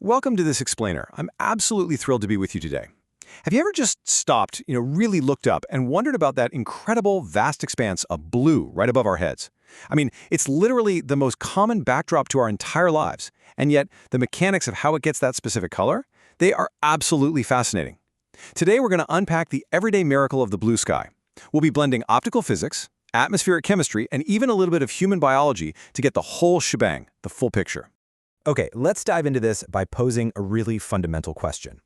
Welcome to this explainer. I'm absolutely thrilled to be with you today. Have you ever just stopped, really looked up and wondered about that incredible vast expanse of blue right above our heads? I mean, it's literally the most common backdrop to our entire lives, and yet the mechanics of how it gets that specific color, they are absolutely fascinating. Today we're going to unpack the everyday miracle of the blue sky. We'll be blending optical physics, atmospheric chemistry, and even a little bit of human biology to get the whole shebang, the full picture. Okay, let's dive into this by posing a really fundamental question.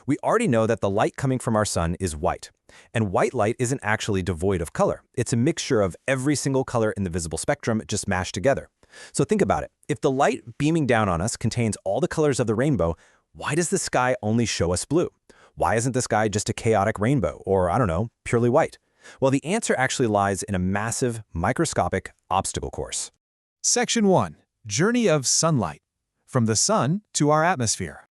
We already know that the light coming from our sun is white, and white light isn't actually devoid of color. It's a mixture of every single color in the visible spectrum just mashed together. So think about it. If the light beaming down on us contains all the colors of the rainbow, why does the sky only show us blue? Why isn't the sky just a chaotic rainbow, or I don't know, purely white? Well, the answer actually lies in a massive, microscopic obstacle course. Section 1. Journey of sunlight. From the sun to our atmosphere.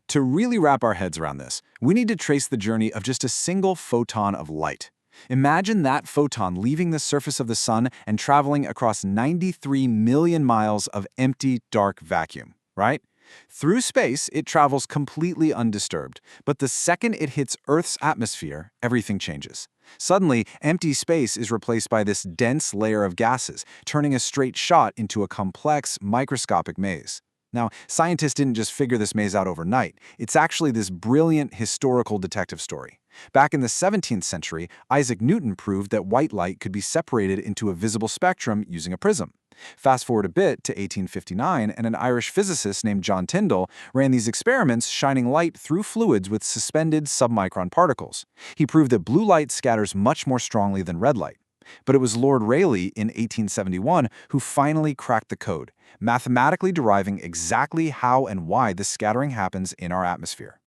To really wrap our heads around this, we need to trace the journey of just a single photon of light. Imagine that photon leaving the surface of the sun and traveling across 93 million miles of empty, dark vacuum, right? Through space, it travels completely undisturbed, but the second it hits Earth's atmosphere, everything changes. Suddenly, empty space is replaced by this dense layer of gases, turning a straight shot into a complex, microscopic maze. Now, scientists didn't just figure this maze out overnight. It's actually this brilliant historical detective story. Back in the 17th century, Isaac Newton proved that white light could be separated into a visible spectrum using a prism. Fast forward a bit to 1859, and an Irish physicist named John Tyndall ran these experiments shining light through fluids with suspended submicron particles. He proved that blue light scatters much more strongly than red light. But it was Lord Rayleigh in 1871 who finally cracked the code, mathematically deriving exactly how and why the scattering happens in our atmosphere.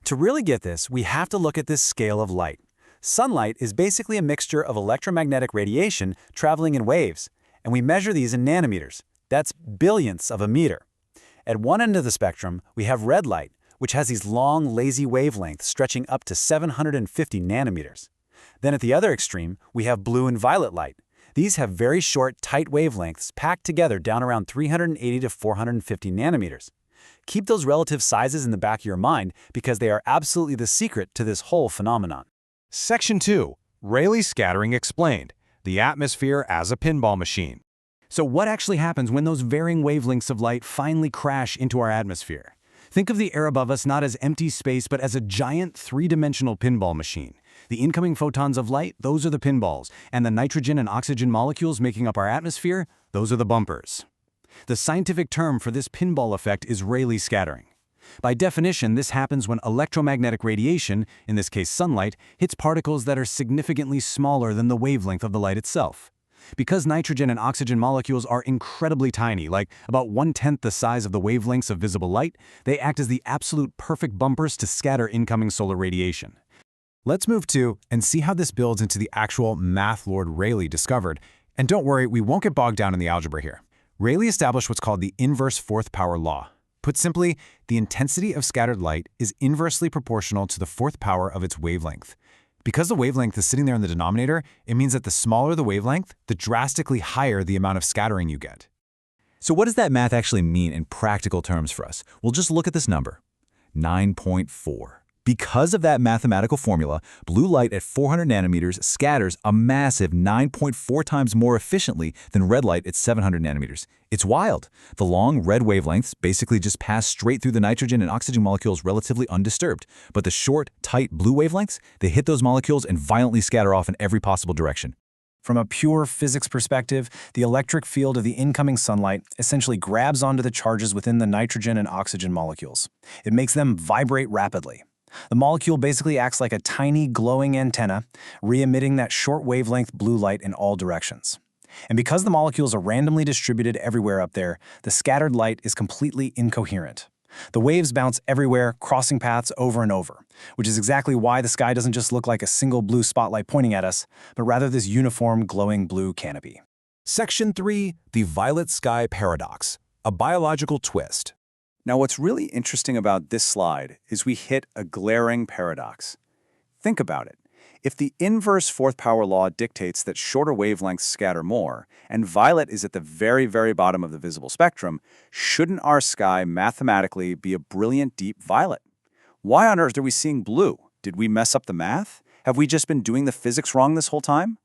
To really get this, we have to look at this scale of light. Sunlight is basically a mixture of electromagnetic radiation traveling in waves, and we measure these in nanometers. That's billionths of a meter. At one end of the spectrum, we have red light, which has these long, lazy wavelengths stretching up to 750 nanometers. Then at the other extreme, we have blue and violet light. These have very short, tight wavelengths packed together down around 380 to 450 nanometers. Keep those relative sizes in the back of your mind because they are absolutely the secret to this whole phenomenon. Section 2. Rayleigh scattering explained. The atmosphere as a pinball machine. So what actually happens when those varying wavelengths of light finally crash into our atmosphere? Think of the air above us not as empty space, but as a giant three-dimensional pinball machine. The incoming photons of light, those are the pinballs, and the nitrogen and oxygen molecules making up our atmosphere, those are the bumpers. The scientific term for this pinball effect is Rayleigh scattering. By definition, this happens when electromagnetic radiation, in this case sunlight, hits particles that are significantly smaller than the wavelength of the light itself. Because nitrogen and oxygen molecules are incredibly tiny, like about 1/10 the size of the wavelengths of visible light, they act as the absolute perfect bumpers to scatter incoming solar radiation. Let's move to and see how this builds into the actual math Lord Rayleigh discovered. And don't worry, we won't get bogged down in the algebra here. Rayleigh established what's called the inverse fourth power law. Put simply, the intensity of scattered light is inversely proportional to the fourth power of its wavelength. Because the wavelength is sitting there in the denominator, it means that the smaller the wavelength, the drastically higher the amount of scattering you get. So what does that math actually mean in practical terms for us? Well, just look at this number, 9.4. Because of that mathematical formula, blue light at 400 nanometers scatters a massive 9.4 times more efficiently than red light at 700 nanometers. It's wild. The long red wavelengths basically just pass straight through the nitrogen and oxygen molecules relatively undisturbed. But the short, tight blue wavelengths, they hit those molecules and violently scatter off in every possible direction. From a pure physics perspective, the electric field of the incoming sunlight essentially grabs onto the charges within the nitrogen and oxygen molecules. It makes them vibrate rapidly. The molecule basically acts like a tiny glowing antenna, re-emitting that short wavelength blue light in all directions. And because the molecules are randomly distributed everywhere up there, the scattered light is completely incoherent. The waves bounce everywhere, crossing paths over and over, which is exactly why the sky doesn't just look like a single blue spotlight pointing at us, but rather this uniform glowing blue canopy. Section 3. The violet sky paradox. A biological twist. Now, what's really interesting about this slide is we hit a glaring paradox. Think about it. If the inverse fourth power law dictates that shorter wavelengths scatter more, and violet is at the very, very bottom of the visible spectrum, shouldn't our sky mathematically be a brilliant deep violet? Why on earth are we seeing blue? Did we mess up the math? Have we just been doing the physics wrong this whole time?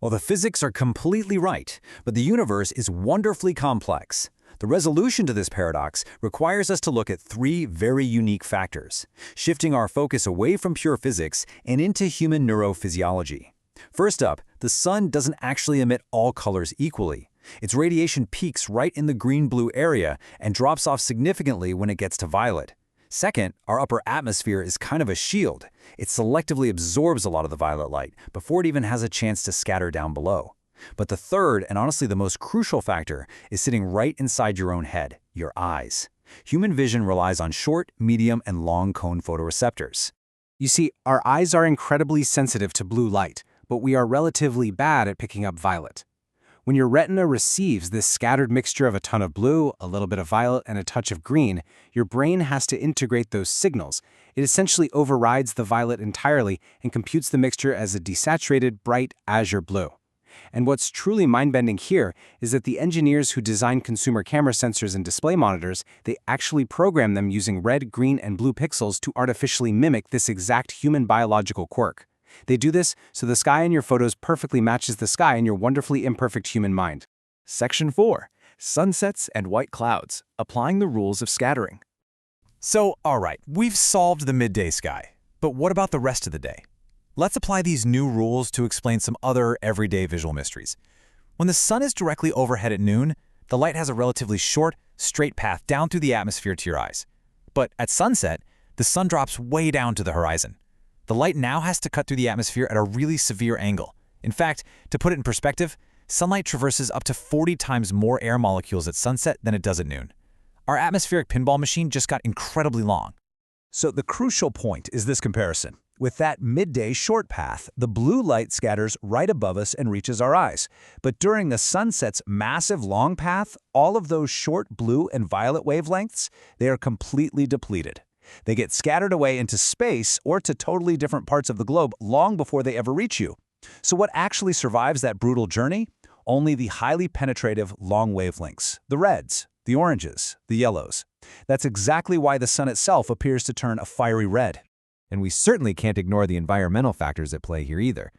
Well, the physics are completely right, but the universe is wonderfully complex. The resolution to this paradox requires us to look at three very unique factors, shifting our focus away from pure physics and into human neurophysiology. First up, the sun doesn't actually emit all colors equally. Its radiation peaks right in the green-blue area and drops off significantly when it gets to violet. Second, our upper atmosphere is kind of a shield. It selectively absorbs a lot of the violet light before it even has a chance to scatter down below. But the third, and honestly the most crucial factor, is sitting right inside your own head, your eyes. Human vision relies on short, medium, and long cone photoreceptors. You see, our eyes are incredibly sensitive to blue light, but we are relatively bad at picking up violet. When your retina receives this scattered mixture of a ton of blue, a little bit of violet, and a touch of green, your brain has to integrate those signals. It essentially overrides the violet entirely and computes the mixture as a desaturated, bright azure blue. And what's truly mind-bending here is that the engineers who design consumer camera sensors and display monitors, they actually program them using red, green, and blue pixels to artificially mimic this exact human biological quirk. They do this so the sky in your photos perfectly matches the sky in your wonderfully imperfect human mind. Section 4. Sunsets and white clouds, applying the rules of scattering. So, all right, we've solved the midday sky. But what about the rest of the day? Let's apply these new rules to explain some other everyday visual mysteries. When the sun is directly overhead at noon, the light has a relatively short, straight path down through the atmosphere to your eyes. But at sunset, the sun drops way down to the horizon. The light now has to cut through the atmosphere at a really severe angle. In fact, to put it in perspective, sunlight traverses up to 40 times more air molecules at sunset than it does at noon. Our atmospheric pinball machine just got incredibly long. So the crucial point is this comparison. With that midday short path, the blue light scatters right above us and reaches our eyes. But during the sunset's massive long path, all of those short blue and violet wavelengths, they are completely depleted. They get scattered away into space or to totally different parts of the globe long before they ever reach you. So what actually survives that brutal journey? Only the highly penetrative long wavelengths, the reds, the oranges, the yellows. That's exactly why the sun itself appears to turn a fiery red. And we certainly can't ignore the environmental factors at play here either.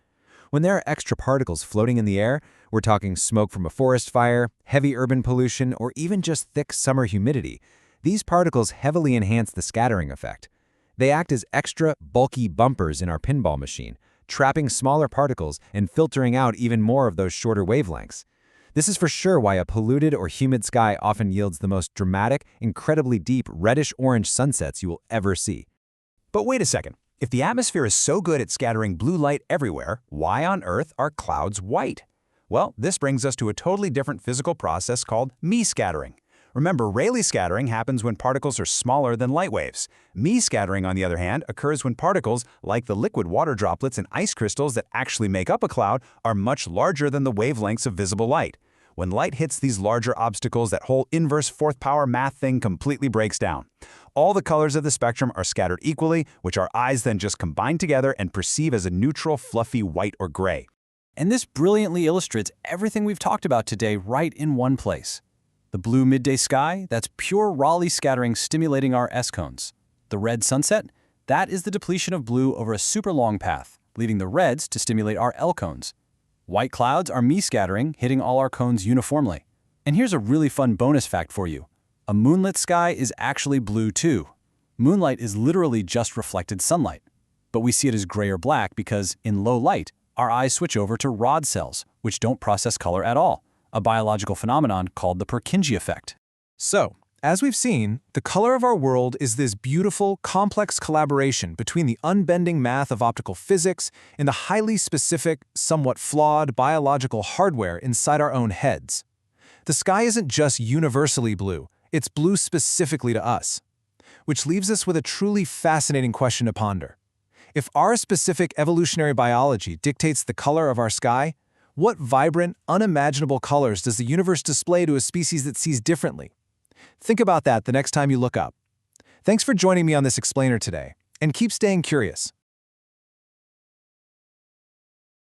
When there are extra particles floating in the air, we're talking smoke from a forest fire, heavy urban pollution, or even just thick summer humidity, these particles heavily enhance the scattering effect. They act as extra, bulky bumpers in our pinball machine, trapping smaller particles and filtering out even more of those shorter wavelengths. This is for sure why a polluted or humid sky often yields the most dramatic, incredibly deep reddish-orange sunsets you will ever see. But wait a second. If the atmosphere is so good at scattering blue light everywhere, why on earth are clouds white? Well, this brings us to a totally different physical process called me-scattering. Remember, Rayleigh scattering happens when particles are smaller than light waves. Me-scattering, on the other hand, occurs when particles, like the liquid water droplets and ice crystals that actually make up a cloud, are much larger than the wavelengths of visible light. When light hits these larger obstacles, that whole inverse fourth power math thing completely breaks down. All the colors of the spectrum are scattered equally, which our eyes then just combine together and perceive as a neutral, fluffy white or gray. And this brilliantly illustrates everything we've talked about today right in one place. The blue midday sky, that's pure Rayleigh scattering stimulating our S-cones. The red sunset, that is the depletion of blue over a super long path, leaving the reds to stimulate our L-cones. White clouds are me-scattering, hitting all our cones uniformly. And here's a really fun bonus fact for you. A moonlit sky is actually blue too. Moonlight is literally just reflected sunlight. But we see it as gray or black because, in low light, our eyes switch over to rod cells, which don't process color at all, a biological phenomenon called the Purkinje effect. So, as we've seen, the color of our world is this beautiful, complex collaboration between the unbending math of optical physics and the highly specific, somewhat flawed biological hardware inside our own heads. The sky isn't just universally blue, it's blue specifically to us. Which leaves us with a truly fascinating question to ponder. If our specific evolutionary biology dictates the color of our sky, what vibrant, unimaginable colors does the universe display to a species that sees differently? Think about that the next time you look up. Thanks for joining me on this explainer today, and keep staying curious.